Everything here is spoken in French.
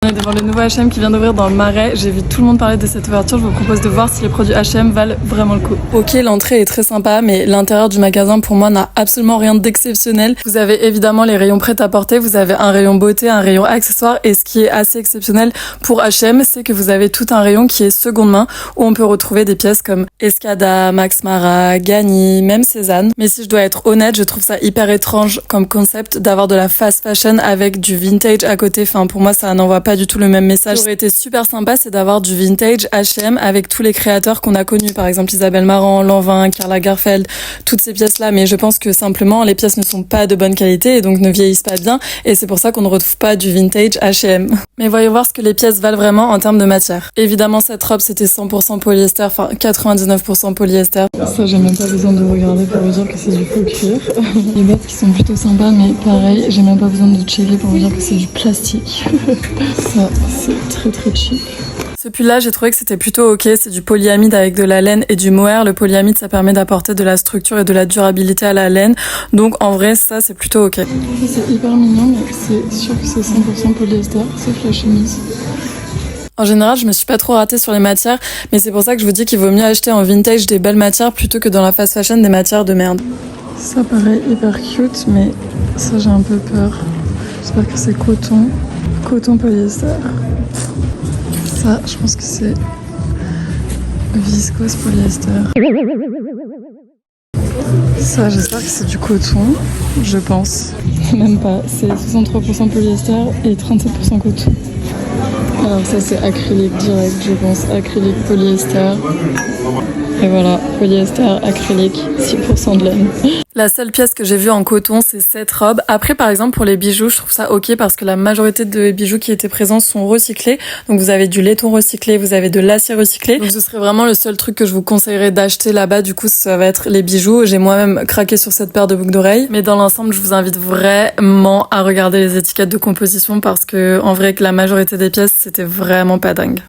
est devant le nouveau H&M qui vient d'ouvrir dans le Marais. J'ai vu tout le monde parler de cette ouverture. Je vous propose de voir si les produits H&M valent vraiment le coup. Ok, l'entrée est très sympa, mais l'intérieur du magasin pour moi n'a absolument rien d'exceptionnel. Vous avez évidemment les rayons prêt à porter, vous avez un rayon beauté, un rayon accessoires, et ce qui est assez exceptionnel pour H&M, c'est que vous avez tout un rayon qui est seconde main où on peut retrouver des pièces comme Escada, Max Mara, Ganni, même Cézanne. Mais si je dois être honnête, je trouve ça hyper étrange comme concept d'avoir de la fast fashion avec du vintage à côté. Enfin, pour moi, ça n'envoie pas du tout le même message. Ce qui aurait été super sympa, c'est d'avoir du vintage H&M avec tous les créateurs qu'on a connus. Par exemple, Isabelle Marant, Lanvin, Karl Lagerfeld, toutes ces pièces-là. Mais je pense que simplement, les pièces ne sont pas de bonne qualité et donc ne vieillissent pas bien. Et c'est pour ça qu'on ne retrouve pas du vintage H&M. Mais voyons voir ce que les pièces valent vraiment en termes de matière. Évidemment, cette robe, c'était 100% polyester, enfin 99% polyester. Ça, j'ai même pas besoin de regarder pour vous dire que c'est du faux cuir. Les bottes qui sont plutôt sympas, mais pareil, j'ai même pas besoin de checker pour vous dire que c'est du plastique. Ça, c'est très très cheap. Ce pull-là, j'ai trouvé que c'était plutôt ok. C'est du polyamide avec de la laine et du mohair. Le polyamide, ça permet d'apporter de la structure et de la durabilité à la laine. Donc, en vrai, ça, c'est plutôt ok. C'est hyper mignon, mais c'est sûr que c'est 100% polyester, sauf la chemise. En général, je me suis pas trop ratée sur les matières, mais c'est pour ça que je vous dis qu'il vaut mieux acheter en vintage des belles matières plutôt que dans la fast fashion des matières de merde. Ça paraît hyper cute, mais ça, j'ai un peu peur. J'espère que c'est coton. Coton polyester. Ça, je pense que c'est viscose polyester. Ça, j'espère que c'est du coton, je pense. Même pas, c'est 63% polyester et 37% coton. Alors ça, c'est acrylique direct, je pense. Acrylique, polyester. Et voilà, polyester, acrylique, 6% de laine. La seule pièce que j'ai vue en coton, c'est cette robe. Après, par exemple, pour les bijoux, je trouve ça ok parce que la majorité des bijoux qui étaient présents sont recyclés. Donc vous avez du laiton recyclé, vous avez de l'acier recyclé. Donc ce serait vraiment le seul truc que je vous conseillerais d'acheter là-bas. Du coup, ça va être les bijoux. J'ai moi-même craqué sur cette paire de boucles d'oreilles. Mais dans l'ensemble, je vous invite vraiment à regarder les étiquettes de composition parce que, en vrai, que la majorité des pièces, c'était vraiment pas dingue.